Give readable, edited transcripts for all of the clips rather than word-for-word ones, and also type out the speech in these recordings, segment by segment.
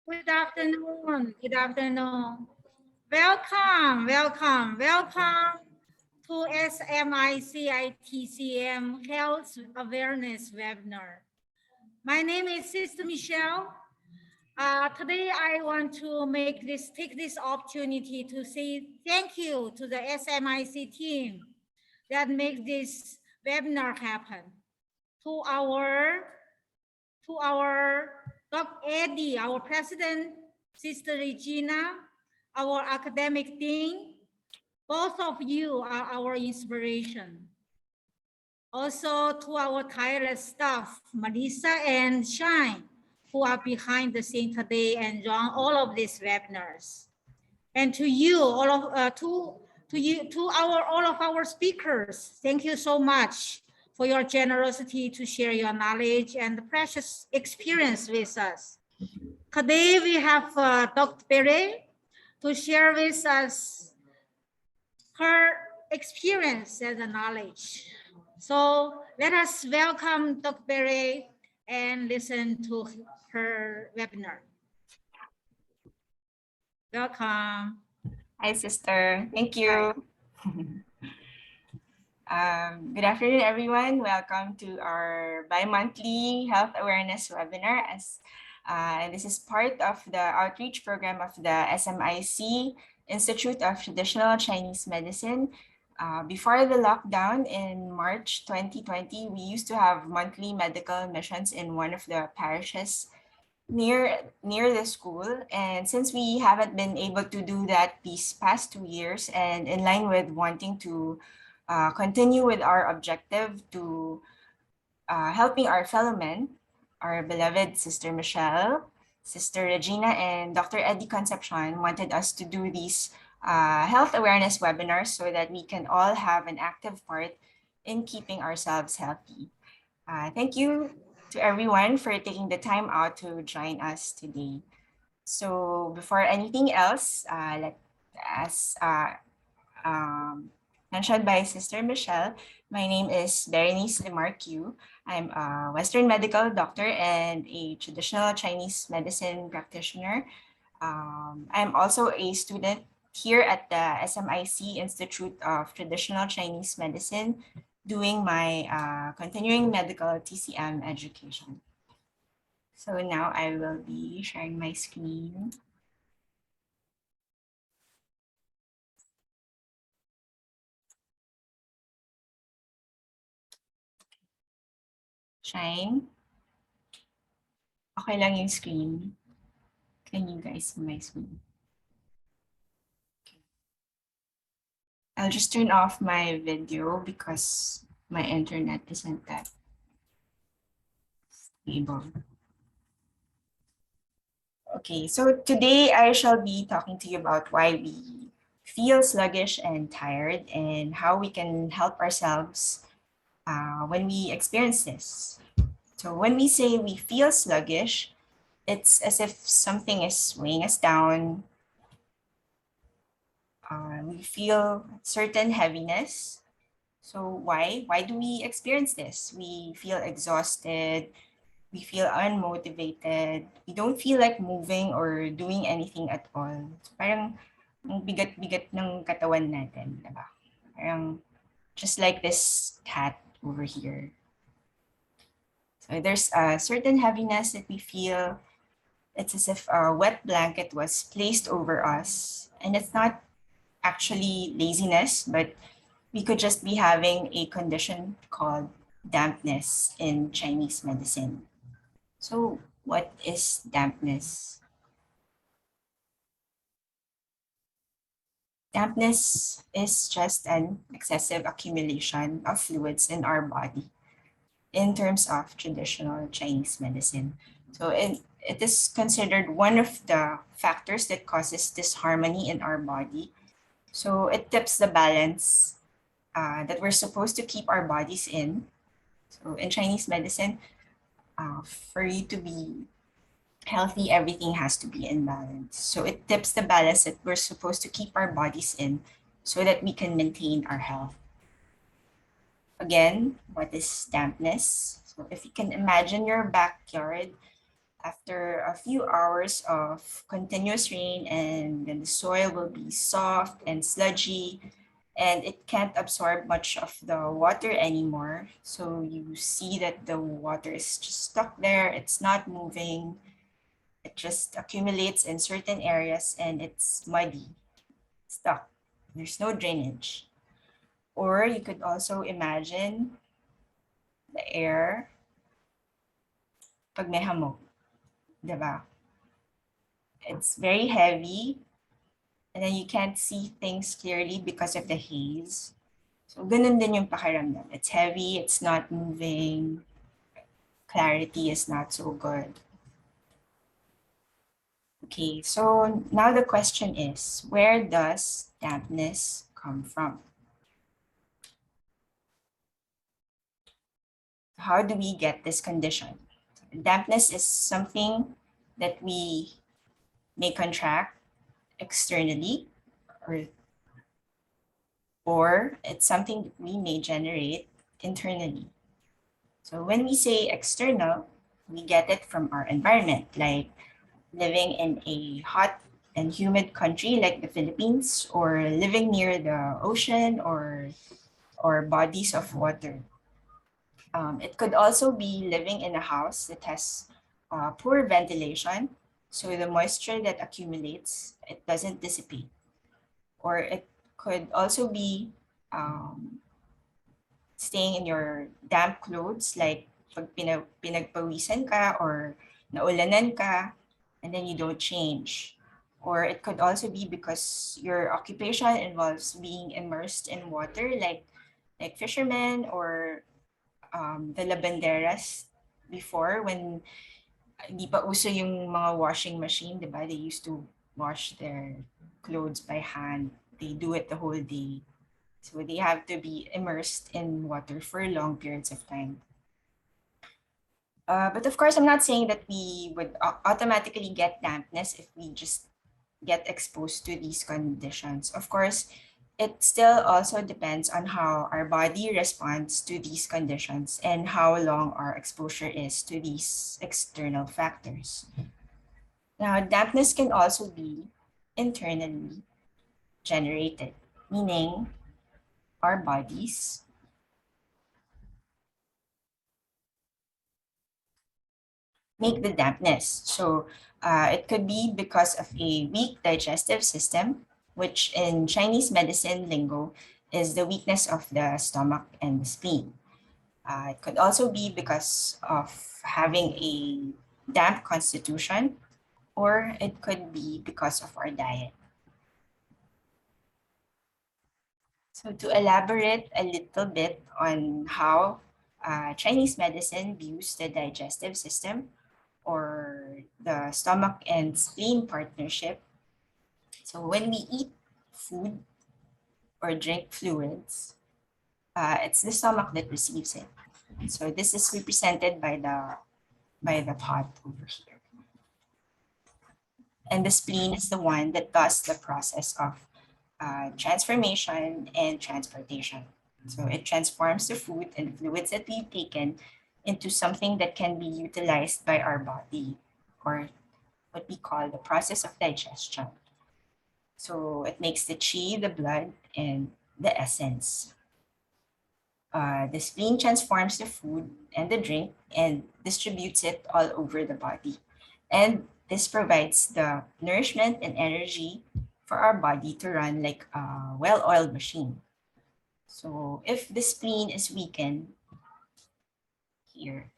Good afternoon. Good afternoon. Welcome, welcome, welcome to SMIC-ITCM Health Awareness Webinar. My name is Sister Michelle. Today I want to take this opportunity to say thank you to the SMIC team that make this webinar happen. To our Dr. Eddie, our president, Sister Regina, our academic dean, both of you are our inspiration. Also to our tireless staff, Melissa and Shine, who are behind the scene today and run all of these webinars. And to you, all of our speakers, thank you so much for your generosity to share your knowledge and precious experience with us. Today we have Dr. Berenice to share with us her experience and knowledge. So let us welcome Dr. Berenice and listen to her webinar. Welcome. Hi, sister. Thank you. Good afternoon, everyone. Welcome to our bi-monthly health awareness webinar. This is part of the outreach program of the SMIC Institute of Traditional Chinese Medicine. Before the lockdown in March 2020, we used to have monthly medical missions in one of the parishes near the school, and since we haven't been able to do that these past 2 years, and in line with wanting to continue with our objective to helping our fellow men, our beloved Sister Michelle, Sister Regina, and Dr. Eddie Concepcion wanted us to do these health awareness webinars so that we can all have an active part in keeping ourselves healthy. Thank you to everyone for taking the time out to join us today. So before anything else, as mentioned by Sister Michelle, my name is Berenice Limark-Yu. I'm a Western medical doctor and a traditional Chinese medicine practitioner. I'm also a student here at the SMIC Institute of Traditional Chinese Medicine, doing my continuing medical TCM education. So now I will be sharing my screen. Shine. Okay lang yung screen. Can you guys see my screen? I'll just turn off my video because my internet isn't that stable. Okay, so today I shall be talking to you about why we feel sluggish and tired and how we can help ourselves when we experience this. So when we say we feel sluggish, it's as if something is weighing us down. We feel certain heaviness. So why? Why do we experience this? We feel exhausted. We feel unmotivated. We don't feel like moving or doing anything at all. So parang ang bigat-bigat ng katawan natin, diba? Parang just like this cat over here. So there's a certain heaviness that we feel. It's as if a wet blanket was placed over us. And it's not actually laziness, but we could just be having a condition called dampness in Chinese medicine. So what is dampness? Dampness is just an excessive accumulation of fluids in our body in terms of traditional Chinese medicine. So it is considered one of the factors that causes disharmony in our body. So it tips the balance that we're supposed to keep our bodies in. So in Chinese medicine, for you to be healthy, everything has to be in balance. So it tips the balance that we're supposed to keep our bodies in so that we can maintain our health. Again, what is dampness? So if you can imagine your backyard after a few hours of continuous rain, and then the soil will be soft and sludgy, and it can't absorb much of the water anymore. So you see that the water is just stuck there. It's not moving. It just accumulates in certain areas and it's muddy, stuck. There's no drainage. Or you could also imagine the air pag may hamog, diba? It's very heavy, and then you can't see things clearly because of the haze. So ganun din yung pakiramdam. It's heavy, it's not moving, clarity is not so good. Okay, so now the question is, where does dampness come from? How do we get this condition? Dampness is something that we may contract externally, or it's something that we may generate internally. So when we say external, we get it from our environment, like living in a hot and humid country like the Philippines, or living near the ocean or bodies of water. It could also be living in a house that has poor ventilation, so the moisture that accumulates, it doesn't dissipate. Or it could also be staying in your damp clothes, like pag pinagpawisan ka or naulanan ka, and then you don't change. Or it could also be because your occupation involves being immersed in water, like fishermen or the lavanderas before, when di pa uso yung mga washing machine, di ba? They used to wash their clothes by hand. They do it the whole day. So they have to be immersed in water for long periods of time. But of course, I'm not saying that we would automatically get dampness if we just get exposed to these conditions. Of course, it still also depends on how our body responds to these conditions and how long our exposure is to these external factors. Now, dampness can also be internally generated, meaning our bodies make the dampness. So it could be because of a weak digestive system, which in Chinese medicine lingo is the weakness of the stomach and the spleen. It could also be because of having a damp constitution, or it could be because of our diet. So to elaborate a little bit on how Chinese medicine views the digestive system, or the stomach and spleen partnership. So when we eat food or drink fluids, it's the stomach that receives it. So this is represented by the pot over here. And the spleen is the one that does the process of transformation and transportation. So it transforms the food and fluids that we've taken into something that can be utilized by our body, or what we call the process of digestion. So it makes the chi, the blood, and the essence. The spleen transforms the food and the drink and distributes it all over the body. And this provides the nourishment and energy for our body to run like a well-oiled machine. So if the spleen is weakened here,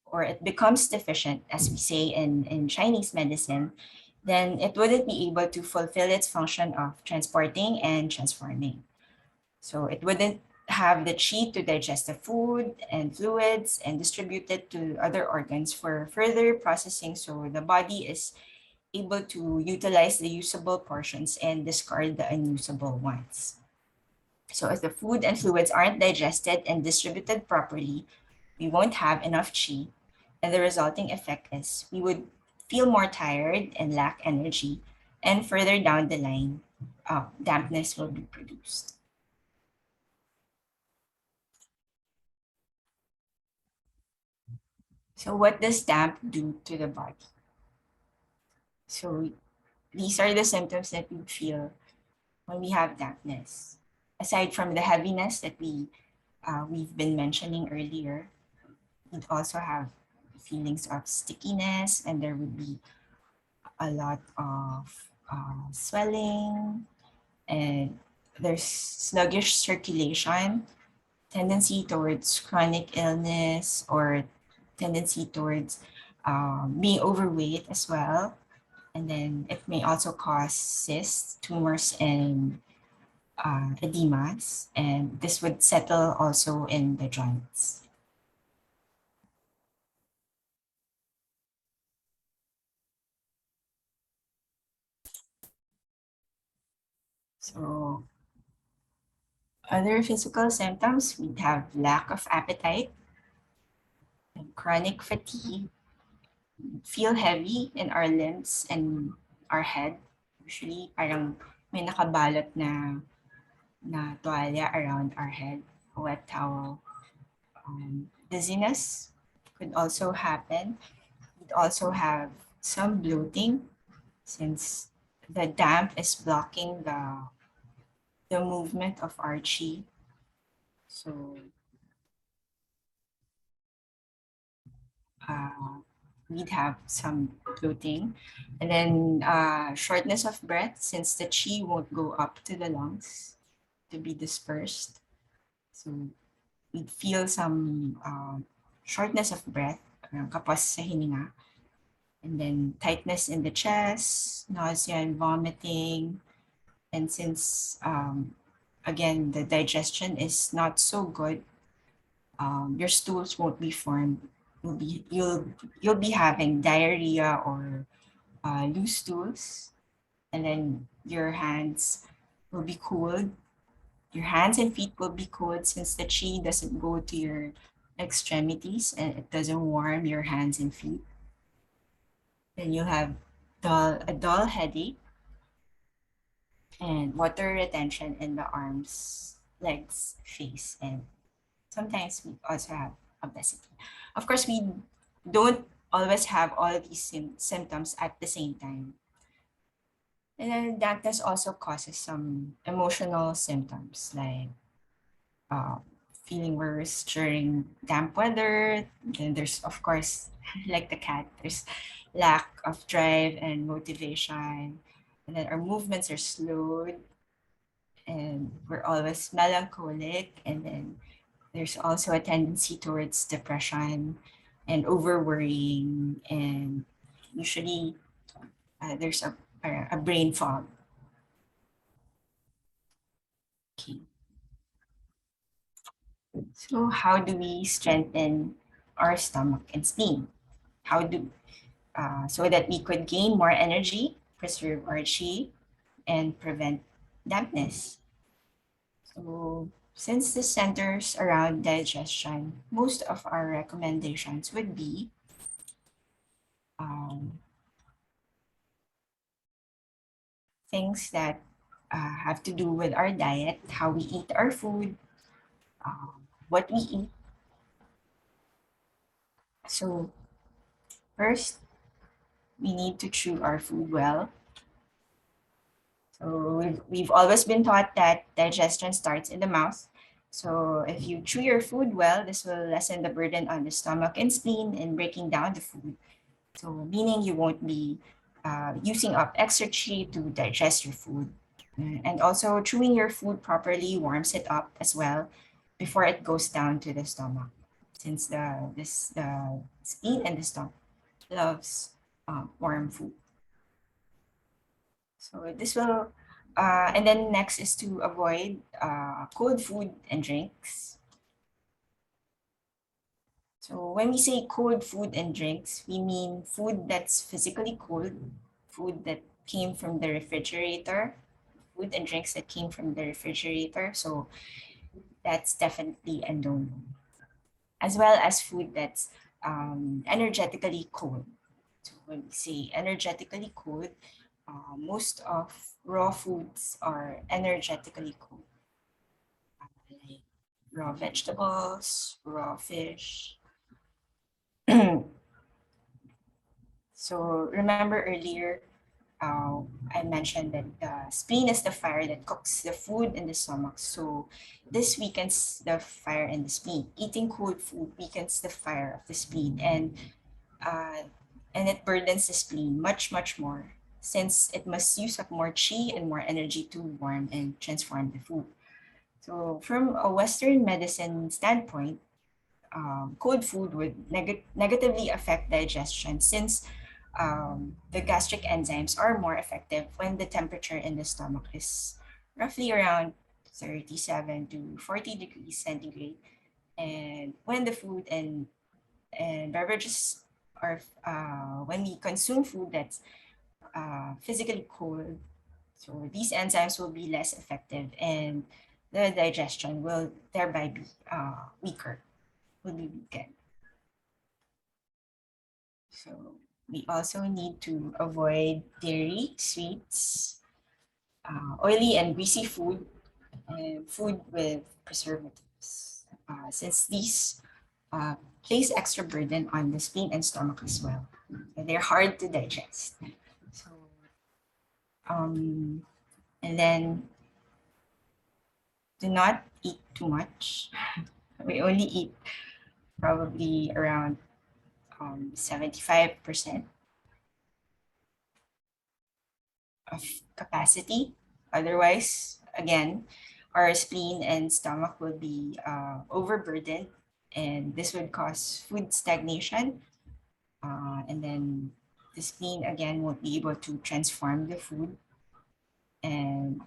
or it becomes deficient, as we say in Chinese medicine, then it wouldn't be able to fulfill its function of transporting and transforming. So it wouldn't have the chi to digest the food and fluids and distribute it to other organs for further processing. So the body is able to utilize the usable portions and discard the unusable ones. So if the food and fluids aren't digested and distributed properly, we won't have enough chi, and the resulting effect is we would feel more tired and lack energy, and further down the line, dampness will be produced. So what does damp do to the body? So these are the symptoms that we feel when we have dampness. Aside from the heaviness that we've been mentioning earlier, we'd also have feelings of stickiness, and there would be a lot of swelling, and there's sluggish circulation, tendency towards chronic illness, or tendency towards being overweight as well. And then it may also cause cysts, tumors, and edemas, and this would settle also in the joints. So other physical symptoms, we'd have lack of appetite, and chronic fatigue, feel heavy in our limbs and our head. Usually parang may nakabalot na tuwalya around our head, a wet towel. Dizziness could also happen. We'd also have some bloating, since the damp is blocking the movement of our chi. So we'd have some bloating, and then shortness of breath, since the chi won't go up to the lungs to be dispersed. So we'd feel some shortness of breath, kapos sa hininga, and then tightness in the chest, nausea and vomiting. And since again, the digestion is not so good, your stools won't be formed. You'll be having diarrhea or loose stools, and then your hands will be cooled. Your hands and feet will be cooled, since the chi doesn't go to your extremities and it doesn't warm your hands and feet. Then you'll have a dull headache and water retention in the arms, legs, face, and sometimes we also have obesity. Of course, we don't always have all of these symptoms at the same time. And then dampness also causes some emotional symptoms, like feeling worse during damp weather. Then there's, of course, like the cat, there's lack of drive and motivation. And then our movements are slowed, and we're always melancholic. And then there's also a tendency towards depression and over worrying, and usually there's a brain fog. Okay. So how do we strengthen our stomach and spleen? How do so that we could gain more energy, preserve our chi, and prevent dampness? So since this centers around digestion, most of our recommendations would be things that have to do with our diet, how we eat our food, what we eat. So first, we need to chew our food well. So we've always been taught that digestion starts in the mouth. So if you chew your food well, this will lessen the burden on the stomach and spleen in breaking down the food. So meaning you won't be using up extra chi to digest your food. And also chewing your food properly warms it up as well before it goes down to the stomach, since the spleen and the stomach loves warm food. So this will, and then next is to avoid cold food and drinks. So when we say cold food and drinks, we mean food that's physically cold, food that came from the refrigerator, food and drinks that came from the refrigerator. So that's definitely a no-no. As well as food that's energetically cold. So when we say energetically cold, most of raw foods are energetically cold, like raw vegetables, raw fish, So remember earlier, I mentioned that the spleen is the fire that cooks the food in the stomach. So this weakens the fire in the spleen. Eating cold food weakens the fire of the spleen, and it burdens the spleen much more, since it must use up more chi and more energy to warm and transform the food. So from a Western medicine standpoint, cold food would negatively affect digestion, since the gastric enzymes are more effective when the temperature in the stomach is roughly around 37 to 40 degrees centigrade. And when the food and beverages are, when we consume food that's physically cold, so these enzymes will be less effective, and the digestion will thereby be weaker, will be weakened. So we also need to avoid dairy, sweets, oily and greasy food, and food with preservatives, since these place extra burden on the spleen and stomach as well. And they're hard to digest. So, and then do not eat too much. We only eat probably around 75% of capacity. Otherwise, again, our spleen and stomach will be overburdened, and this would cause food stagnation. And then the spleen again won't be able to transform the food, and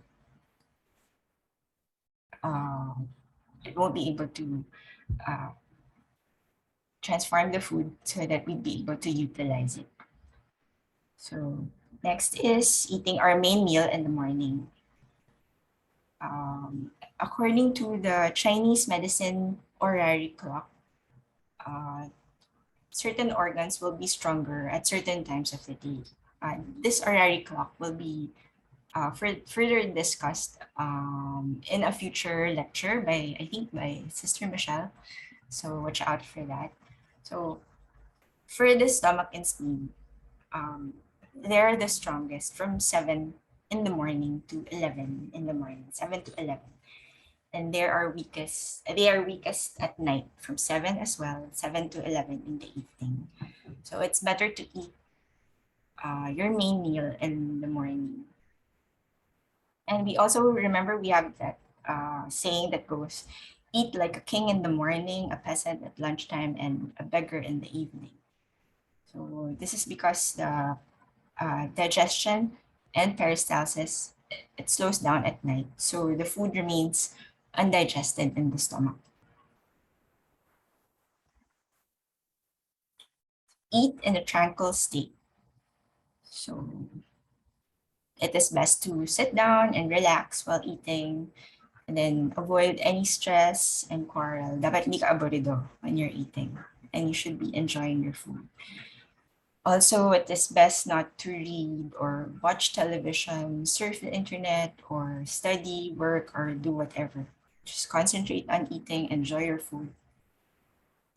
it won't be able to transform the food so that we'd be able to utilize it. So next is eating our main meal in the morning. According to the Chinese medicine horary clock, certain organs will be stronger at certain times of the day. This horary clock will be further discussed in a future lecture by, I think, by Sister Michelle. So watch out for that. So for the stomach and spleen, they're the strongest from 7 in the morning to 11 in the morning, 7 to 11. And they are weakest at night from 7 as well, 7 to 11 in the evening. So it's better to eat your main meal in the morning. And we also remember we have that saying that goes, eat like a king in the morning, a peasant at lunchtime, and a beggar in the evening. So this is because the digestion and peristalsis, it slows down at night. So the food remains undigested in the stomach. Eat in a tranquil state. So it is best to sit down and relax while eating, and then avoid any stress and quarrel. Dapat hindi ka aburido when you're eating, and you should be enjoying your food. Also, it is best not to read or watch television, surf the internet, or study, work, or do whatever. Just concentrate on eating, enjoy your food.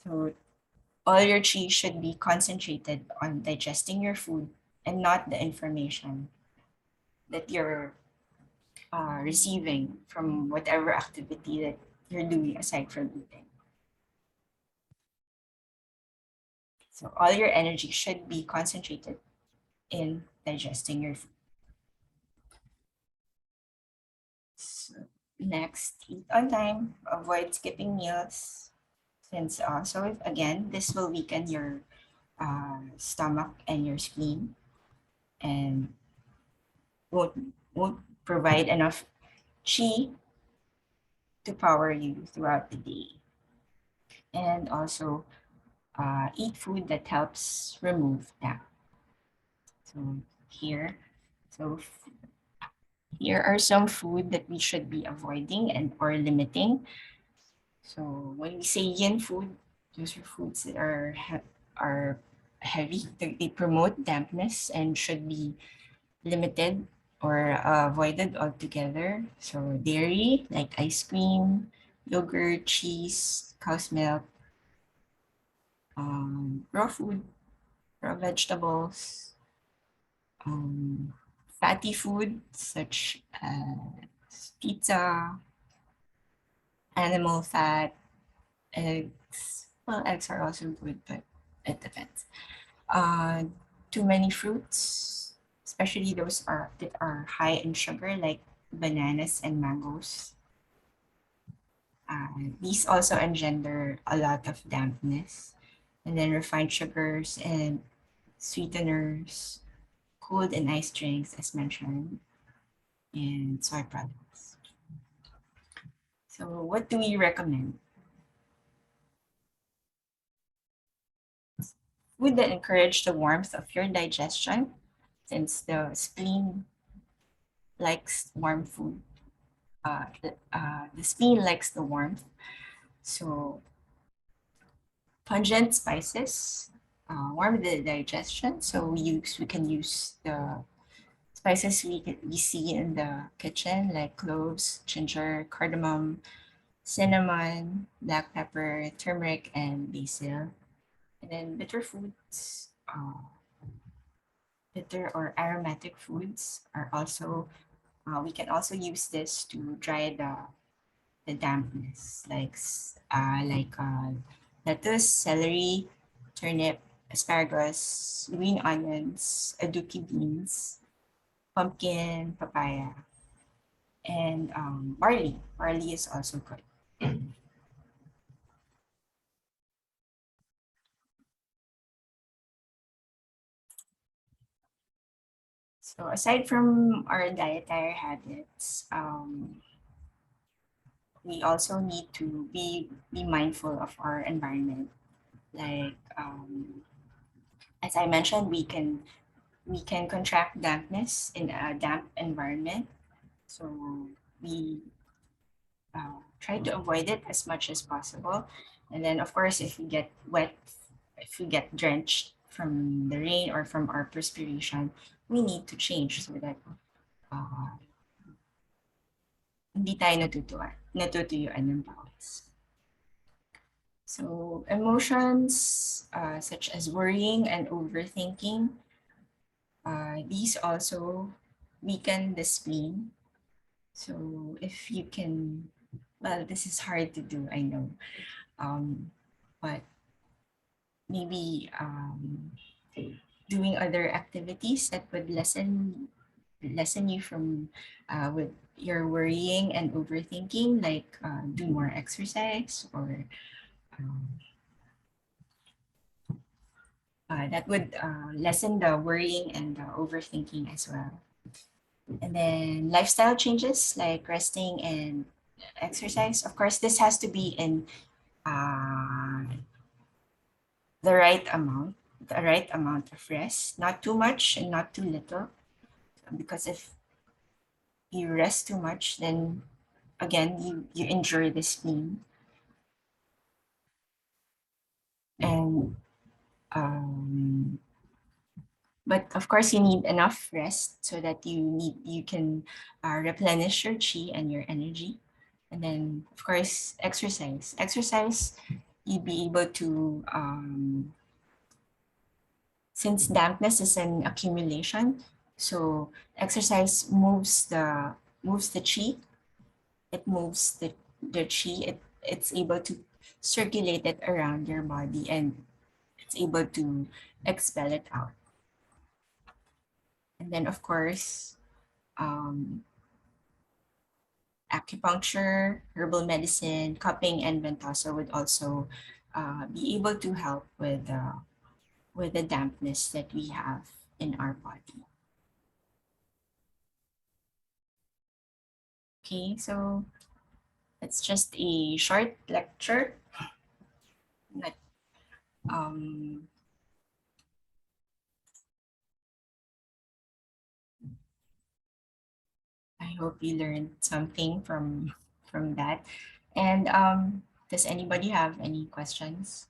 So all your chi should be concentrated on digesting your food and not the information that you're receiving from whatever activity that you're doing aside from eating. So all your energy should be concentrated in digesting your food. So next, eat on time, avoid skipping meals, since also again, this will weaken your stomach and your spleen, and won't provide enough chi to power you throughout the day. And also eat food that helps remove damp. So here are some food that we should be avoiding and or limiting. So when we say yin food, those are foods that are heavy. They promote dampness and should be limited or avoided altogether. So dairy, like ice cream, yogurt, cheese, cow's milk, raw food, raw vegetables, fatty food such as pizza, animal fat, eggs. Well, eggs are also good, but it depends. Too many fruits, especially those that are high in sugar, like bananas and mangoes. These also engender a lot of dampness. And then refined sugars and sweeteners, cold and ice drinks, as mentioned, and soy products. So what do we recommend? Food that encourage the warmth of your digestion, since the spleen likes warm food. The spleen likes the warmth. So pungent spices warm the digestion. So we can use the spices we see in the kitchen, like cloves, ginger, cardamom, cinnamon, black pepper, turmeric, and basil. And then bitter foods, bitter or aromatic foods are also, we can also use this to dry the dampness, like lettuce, celery, turnip, asparagus, green onions, aduki beans, pumpkin, papaya, and barley. Barley is also good. So aside from our dietary habits, we also need to be mindful of our environment. Like as I mentioned, we can contract dampness in a damp environment. So we try to avoid it as much as possible. And then of course, if we get wet, if we get drenched from the rain or from our perspiration, we need to change so that uh, hindi tayo natutuyuan ng pawis. So emotions such as worrying and overthinking, these also weaken the spleen. So if you can, well, this is hard to do, I know, but maybe doing other activities that would lessen you from with your worrying and overthinking, like do more exercise, or um, that would lessen the worrying and the overthinking as well. And then lifestyle changes like resting and exercise. Of course, this has to be in the right amount of rest, not too much and not too little. Because if you rest too much, then again, you injure the spleen. And but of course, you need enough rest so that you can replenish your chi and your energy. And then of course, exercise, you'd be able to since dampness is an accumulation, so exercise moves the chi. It moves the chi. It's able to circulate it around your body, and it's able to expel it out. And then of course, acupuncture, herbal medicine, cupping, and ventosa would also be able to help with the dampness that we have in our body. Okay, so it's just a short lecture. That, I hope you learned something from that. And does anybody have any questions?